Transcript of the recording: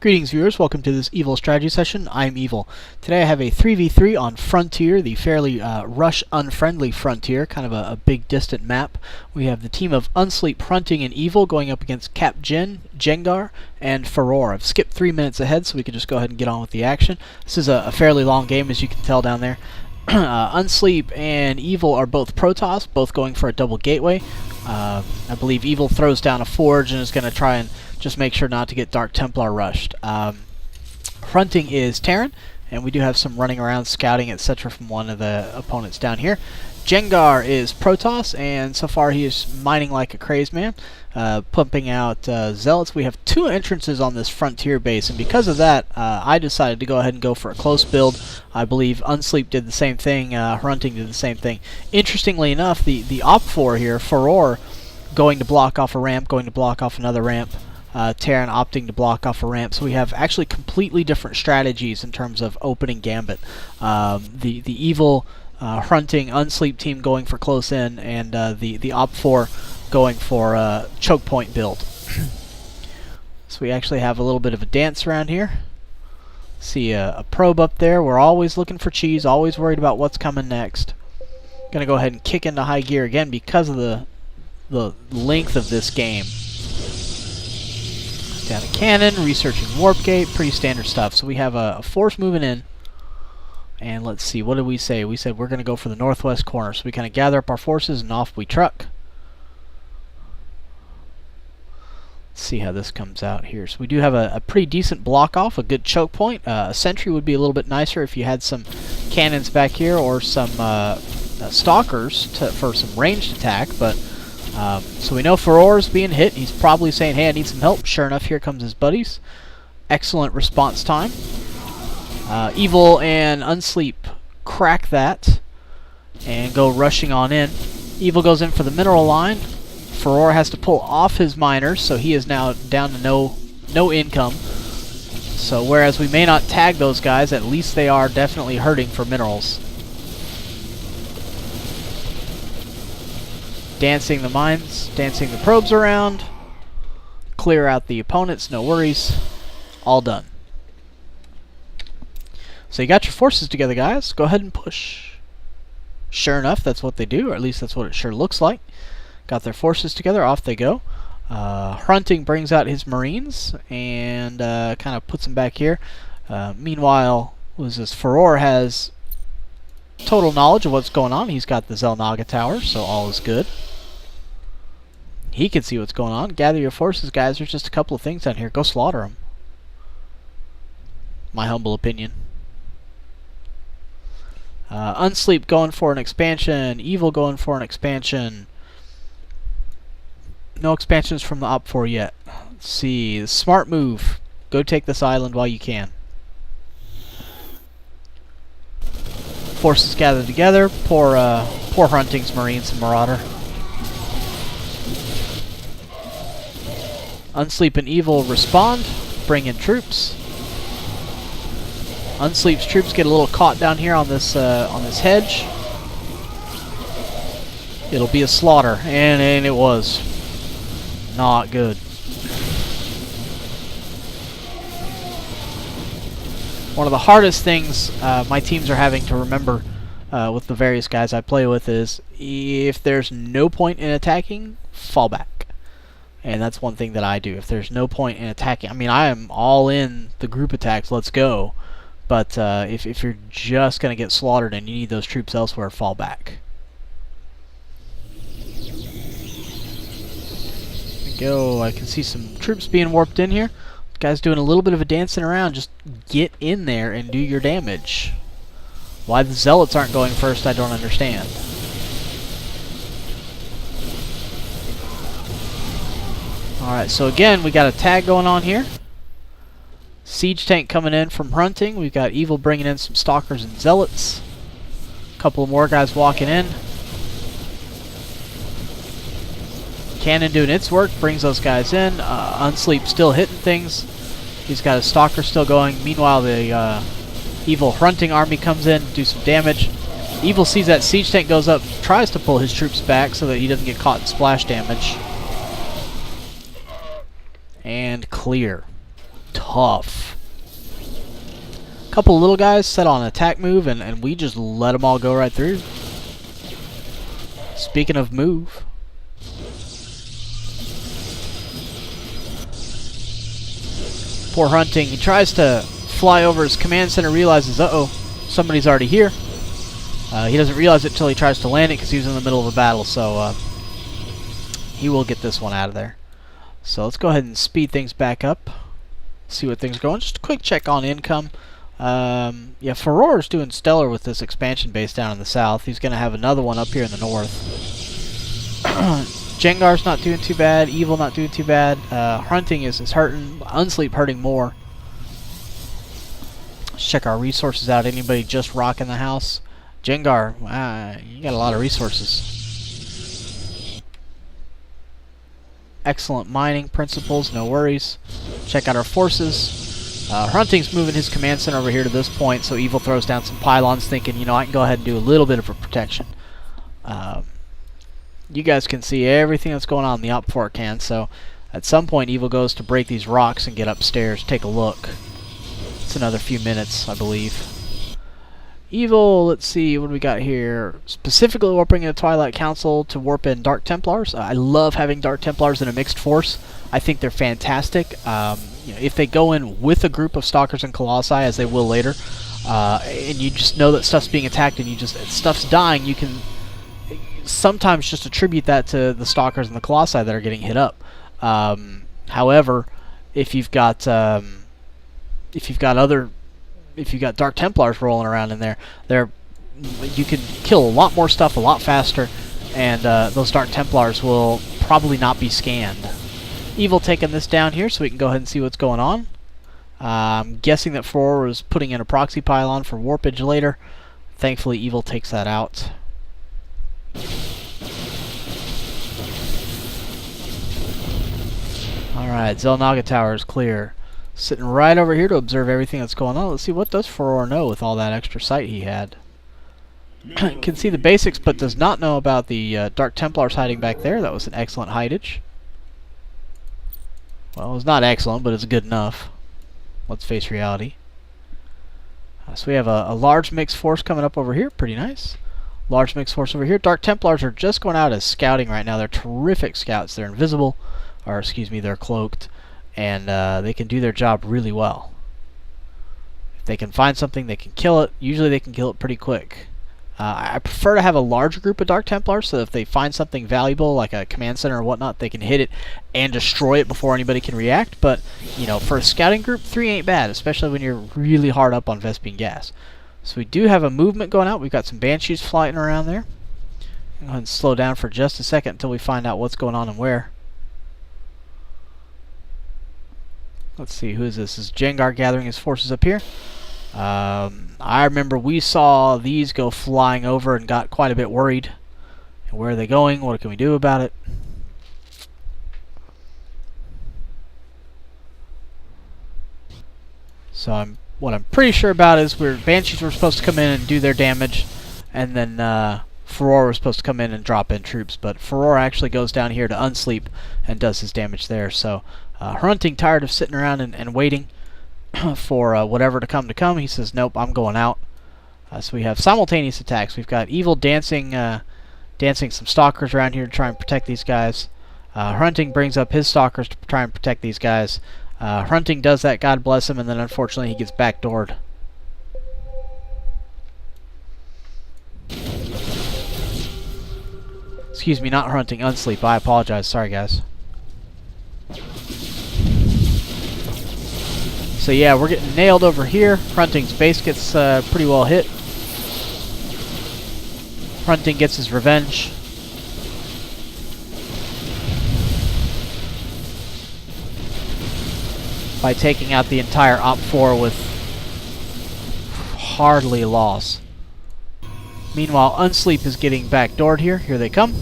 Greetings viewers, welcome to this Evil strategy session. I'm Evil. Today I have a 3v3 on Frontier, the fairly rush-unfriendly Frontier, kind of a big distant map. We have the team of Unsleep, Hunting, and Evil going up against Cap Jin, Jengar, and Furore. I've skipped 3 minutes ahead so we can just go ahead and get on with the action. This is a fairly long game, as you can tell down there. Unsleep and Evil are both Protoss, both going for a double gateway. I believe Evil throws down a forge and is going to try and just make sure not to get Dark Templar rushed. Hunting is Terran, and we do have some running around, scouting, etc. from one of the opponents down here. Jengar is Protoss, and so far he is mining like a crazed man, pumping out Zealots. We have 2 entrances on this Frontier base, and because of that, I decided to go ahead and go for a close build. I believe Unsleep did the same thing, Hunting did the same thing. Interestingly enough, the Op 4 here, Furore, going to block off a ramp, going to block off another ramp, Terran opting to block off a ramp. So we have actually completely different strategies in terms of opening Gambit. The Evil, Hunting, Unsleep team going for close in, and the Op 4 going for a choke point build. So we actually have a little bit of a dance around here. See a probe up there. We're always looking for cheese, always worried about what's coming next. Gonna go ahead and kick into high gear again because of the length of this game. Down a cannon, researching warp gate, pretty standard stuff. So we have a force moving in, and let's see, what did we say? We said we're going to go for the northwest corner, so we kind of gather up our forces and off we truck. Let's see how this comes out here. So we do have a pretty decent block off, a good choke point. A sentry would be a little bit nicer if you had some cannons back here or some stalkers for some ranged attack, but so we know Furore's being hit. He's probably saying, hey, I need some help. Sure enough, here comes his buddies. Excellent response time. Evil and Unsleep crack that and go rushing on in. Evil goes in for the mineral line. Furore has to pull off his miners, so he is now down to no income. So whereas we may not tag those guys, at least they are definitely hurting for minerals. Dancing the mines, dancing the probes around, clear out the opponents, no worries, all done. So you got your forces together, guys. Go ahead and push. Sure enough, that's what they do, or at least that's what it sure looks like. Got their forces together, off they go. Hunting brings out his Marines and kind of puts them back here. Meanwhile, Furore has total knowledge of what's going on. He's got the Zelnaga Tower, so all is good. He can see what's going on. Gather your forces, guys. There's just a couple of things down here. Go slaughter them. My humble opinion. Unsleep going for an expansion. Evil going for an expansion. No expansions from the Op 4 yet. Let's see. Smart move. Go take this island while you can. Forces gathered together. Poor Hunting's Marines and Marauder. Unsleep and Evil respond, bring in troops. Unsleep's troops get a little caught down here on this hedge. It'll be a slaughter, and it was not good. One of the hardest things my teams are having to remember with the various guys I play with is if there's no point in attacking, fall back. And that's one thing that I do. If there's no point in attacking, I mean, I am all in the group attacks, let's go. But if you're just going to get slaughtered and you need those troops elsewhere, fall back. There we go. I can see some troops being warped in here. Guy's doing a little bit of a dancing around. Just get in there and do your damage. Why the Zealots aren't going first, I don't understand. Alright, so again, we got a tag going on here. Siege tank coming in from Hunting. We've got Evil bringing in some Stalkers and Zealots. A couple of more guys walking in. Cannon doing its work, brings those guys in. Unsleep still hitting things. He's got a Stalker still going. Meanwhile, the Evil Hunting army comes in, do some damage. Evil sees that siege tank goes up, tries to pull his troops back so that he doesn't get caught in splash damage. And clear. tough. Couple little guys set on an attack move, and we just let them all go right through. Speaking of move, poor Hunting, he tries to fly over his command center, realizes, uh-oh, somebody's already here. He doesn't realize it until he tries to land it because he was in the middle of a battle, so he will get this one out of there. So let's go ahead and speed things back up, see what things are going. Just a quick check on income. Yeah, Furor's doing stellar with this expansion base down in the south. He's going to have another one up here in the north. Jengar's not doing too bad. Evil not doing too bad. Hunting is hurting. Unsleep hurting more. Let's check our resources out. Anybody just rocking the house? Jengar, you got a lot of resources. Excellent mining principles, no worries. Check out our forces. Hunting's moving his command center over here to this point, so Evil throws down some pylons thinking, you know, I can go ahead and do a little bit of a protection. You guys can see everything that's going on in the op before it can, so at some point Evil goes to break these rocks and get upstairs, take a look. It's another few minutes, I believe. Evil, let's see, what do we got here? Specifically warping in the Twilight Council to warp in Dark Templars. I love having Dark Templars in a mixed force. I think they're fantastic. You know, if they go in with a group of Stalkers and Colossi, as they will later, and you just know that stuff's being attacked and stuff's dying, you can sometimes just attribute that to the Stalkers and the Colossi that are getting hit up. However, if you've got Dark Templars rolling around in there, you can kill a lot more stuff a lot faster, and those Dark Templars will probably not be scanned. Evil taking this down here so we can go ahead and see what's going on. I'm guessing that Furor was putting in a proxy pylon for warpage later. Thankfully, Evil takes that out. Alright, Zelnaga Tower is clear. Sitting right over here to observe everything that's going on. Let's see, what does Furor know with all that extra sight he had? Can see the basics, but does not know about the Dark Templars hiding back there. That was an excellent hidage. Well, it's not excellent, but it's good enough. Let's face reality. So we have a large mixed force coming up over here. Pretty nice. Large mixed force over here. Dark Templars are just going out as scouting right now. They're terrific scouts. They're invisible. Or, excuse me, they're cloaked. And they can do their job really well. If they can find something, they can kill it. Usually they can kill it pretty quick. I prefer to have a large group of Dark Templars, so if they find something valuable, like a command center or whatnot, they can hit it and destroy it before anybody can react. But, you know, for a scouting group, 3 ain't bad, especially when you're really hard up on Vespene gas. So we do have a movement going out. We've got some Banshees flying around there. Go ahead and slow down for just a second until we find out what's going on and where. Let's see, who is this? This is Jengar gathering his forces up here. I remember we saw these go flying over and got quite a bit worried. Where are they going? What can we do about it? So what I'm pretty sure about is Banshees were supposed to come in and do their damage, and then Furor was supposed to come in and drop in troops, but Furor actually goes down here to Unsleep and does his damage there. So Hunting, tired of sitting around and waiting for whatever to come, he says, nope, I'm going out. So we have simultaneous attacks. We've got Evil dancing some Stalkers around here to try and protect these guys. Hunting brings up his Stalkers to try and protect these guys. Hunting does that, God bless him, and then unfortunately he gets backdoored. Excuse me, not Hunting, Unsleep. I apologize. Sorry, guys. So yeah, we're getting nailed over here. Hunting's base gets pretty well hit. Hunting gets his revenge. By taking out the entire Op 4 with hardly a loss. Meanwhile, Unsleep is getting backdoored here. Here they come.